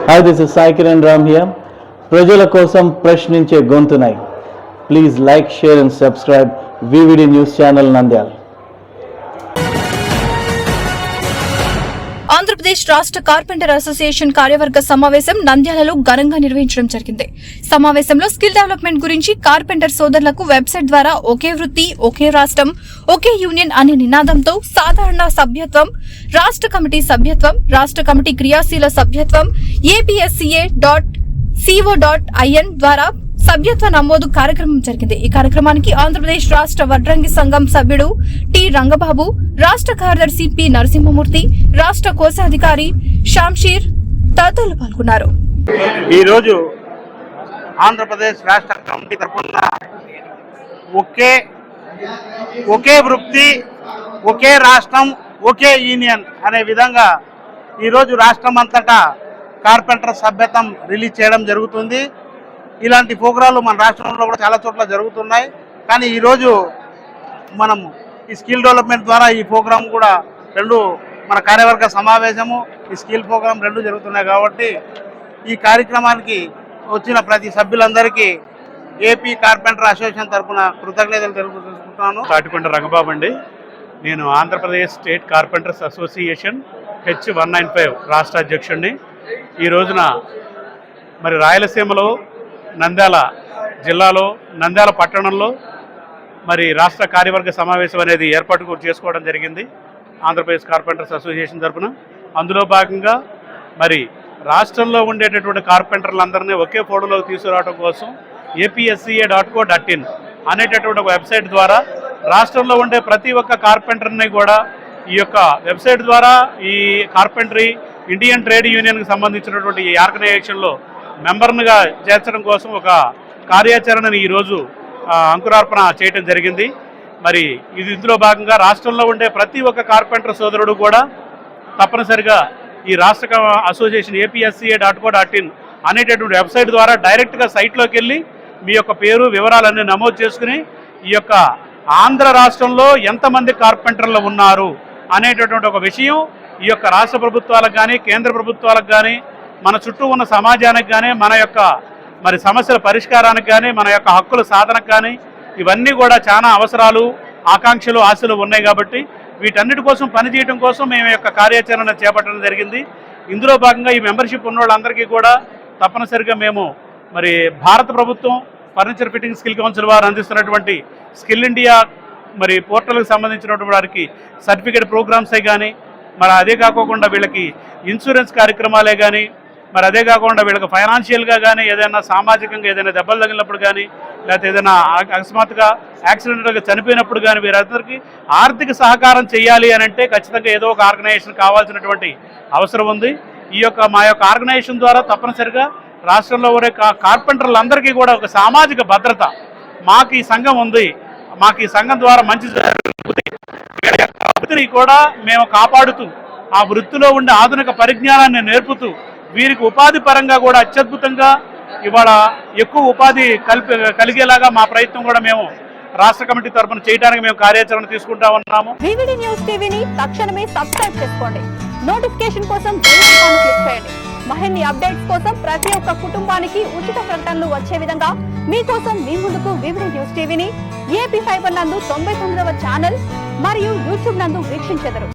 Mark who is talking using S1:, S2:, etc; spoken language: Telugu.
S1: Hi, this is Sai Kiran Ram here. ప్రజల కోసం ప్రశ్నించే గొంతునై. Please like, share and subscribe VVD News Channel Nandyal.
S2: Andhra Pradesh రాష్ట్ర కార్పెంటర్ అసోసియేషన్ కార్యవర్గ సమావేశం నంద్యాలలో ఘనంగా నిర్వహించడం జరిగింది. సమావేశంలో స్కిల్ డెవలప్మెంట్ గురించి కార్పెంటర్ సోదరులకు వెబ్సైట్ ద్వారా ఒకే వృత్తి, ఒకే రాష్ట్రం, ఒకే యూనియన్ అనే నినాదంతో సాధారణ సభ్యత్వం, రాష్ట్ర కమిటీ సభ్యత్వం, రాష్ట్ర కమిటీ క్రియాశీల సభ్యత్వం, apsca.co.in ద్వారా సభ్యత్వ నమోదు కార్యక్రమం జరిగింది. ఈ కార్యక్రమానికి ఆంధ్రప్రదేశ్ రాష్ట్ర వడ్రంగి సంఘం సభ్యుడు టి రంగబాబు, రాష్ట్ర కార్యదర్శి పి నరసింహమూర్తి, రాష్ట్ర కోశాధికారి షాంషీర్ తదితరులు పాల్గొన్నారు.
S3: ఈ రోజు ఆంధ్రప్రదేశ్ రాష్ట్ర కమిటీ తరఫున ఒకే వృత్తి, ఒకే రాష్ట్రం, ఒకే యూనియన్ అనే విధంగా ఈరోజు రాష్ట్రం అంతటా కార్పెంటర్ సభ్యత్వం రిలీజ్ చేయడం జరుగుతుంది. ఇలాంటి ప్రోగ్రాలు మన రాష్ట్రంలో కూడా చాలా చోట్ల జరుగుతున్నాయి. కానీ ఈరోజు మనం ఈ స్కిల్ డెవలప్మెంట్ ద్వారా ఈ ప్రోగ్రాం కూడా రెండు, మన కార్యవర్గ సమావేశము, ఈ స్కిల్ ప్రోగ్రాం రెండు జరుగుతున్నాయి. కాబట్టి ఈ కార్యక్రమానికి వచ్చిన ప్రతి సభ్యులందరికీ ఏపీ కార్పెంటర్ అసోసియేషన్ తరఫున కృతజ్ఞతలు తెలుపుకుంటున్నాను.
S4: తాటికొండ రంగబాబు అండి. నేను Andhra Pradesh state carpenters association H195 రాష్ట్ర అధ్యక్షుడిని. ఈ రోజున మరి రాయలసీమలో నంద్యాల జిల్లాలో నంద్యాల పట్టణంలో మరి రాష్ట్ర కార్యవర్గ సమావేశం అనేది ఏర్పాటు చేసుకోవడం జరిగింది ఆంధ్రప్రదేశ్ కార్పెంటర్స్ అసోసియేషన్ తరఫున. అందులో భాగంగా మరి రాష్ట్రంలో ఉండేటటువంటి కార్పెంటర్లందరినీ ఒకే ఫోటోలోకి తీసుకురావడం కోసం apsca.co.in అనేటటువంటి ఒక వెబ్సైట్ ద్వారా రాష్ట్రంలో ఉండే ప్రతి ఒక్క కార్పెంటర్ని కూడా ఈ యొక్క వెబ్సైట్ ద్వారా ఈ కార్పెంటరీ ఇండియన్ ట్రేడ్ యూనియన్కి సంబంధించినటువంటి ఈ ఆర్గనైజేషన్లో మెంబర్నుగా చేర్చడం కోసం ఒక కార్యాచరణని ఈరోజు అంకురార్పణ చేయడం జరిగింది. మరి ఇందులో భాగంగా రాష్ట్రంలో ఉండే ప్రతి ఒక్క కార్పెంటర్ సోదరుడు కూడా తప్పనిసరిగా ఈ రాష్ట్ర అసోసియేషన్ apsca.co.in అనేటటువంటి వెబ్సైట్ ద్వారా డైరెక్ట్గా సైట్లోకి వెళ్ళి మీ యొక్క పేరు, వివరాలన్నీ నమోదు చేసుకుని ఈ యొక్క ఆంధ్ర రాష్ట్రంలో ఎంతమంది కార్పెంటర్లు ఉన్నారు అనేటటువంటి ఒక విషయం ఈ యొక్క రాష్ట్ర ప్రభుత్వాలకు కానీ, కేంద్ర ప్రభుత్వాలకు కానీ, మన చుట్టూ ఉన్న సమాజానికి కానీ, మన యొక్క మరి సమస్యల పరిష్కారానికి కానీ, మన యొక్క హక్కుల సాధనకు కానీ ఇవన్నీ కూడా చాలా అవసరాలు, ఆకాంక్షలు, ఆశలు ఉన్నాయి. కాబట్టి వీటన్నిటి కోసం పనిచేయడం కోసం మేము యొక్క కార్యాచరణ చేపట్టడం జరిగింది. ఇందులో భాగంగా ఈ మెంబర్షిప్ ఉన్న వాళ్ళందరికీ కూడా తప్పనిసరిగా మేము మరి భారత ప్రభుత్వం ఫర్నిచర్ ఫిట్టింగ్ స్కిల్ కౌన్సిల్ వారు అందిస్తున్నటువంటి స్కిల్ ఇండియా మరి పోర్టల్కి సంబంధించినటువంటి వారికి సర్టిఫికేట్ ప్రోగ్రామ్సే కానీ, మరి అదే కాకుండా వీళ్ళకి ఇన్సూరెన్స్ కార్యక్రమాలే కానీ, మరి అదే కాకుండా వీళ్ళకి ఫైనాన్షియల్గా కానీ, ఏదైనా సామాజికంగా ఏదైనా దెబ్బలు తగిలినప్పుడు కానీ, లేకపోతే ఏదైనా అకస్మాత్తుగా యాక్సిడెంట్గా చనిపోయినప్పుడు కానీ వీరందరికీ ఆర్థిక సహకారం చేయాలి అని అంటే ఖచ్చితంగా ఏదో ఒక ఆర్గనైజేషన్ కావాల్సినటువంటి అవసరం ఉంది. ఈ యొక్క మా యొక్క ఆర్గనైజేషన్ ద్వారా తప్పనిసరిగా రాష్ట్రంలో ఉండే కార్పెంటర్లందరికీ కూడా ఒక సామాజిక భద్రత, మాకు ఈ సంఘం ఉంది, మాకు ఈ సంఘం ద్వారా మంచి వృత్తిని కూడా మేము కాపాడుతూ, ఆ వృత్తిలో ఉండే ఆధునిక పరిజ్ఞానాన్ని నేర్పుతూ వీరికి ఉపాధి పరంగా కూడా అత్యద్భుతంగా ఇవాళ ఎక్కువ ఉపాధి కలిగేలాగా మా ప్రయత్నం కూడా మేము రాష్ట్ర కమిటీ తరఫున చేయడానికి మేము కార్యాచరణ తీసుకుంటా ఉన్నాము.
S5: VVD న్యూస్ టీవీని తక్షణమే సబ్స్క్రైబ్ చేసుకోండి. నోటిఫికేషన్ కోసం బెల్ ఐకాన్ క్లిక్ చేయండి. మరిన్ని అప్డేట్స్ కోసం ప్రతి ఒక్క కుటుంబానికి ఉచిత ప్రకటనలు వచ్చే విధంగా మీకోసం మీ ముందుకు VVD న్యూస్ టీవీని AP ఫైబర్ నందు 99వ ఛానల్ మరియు యూట్యూబ్ నందు వీక్షించెదరు.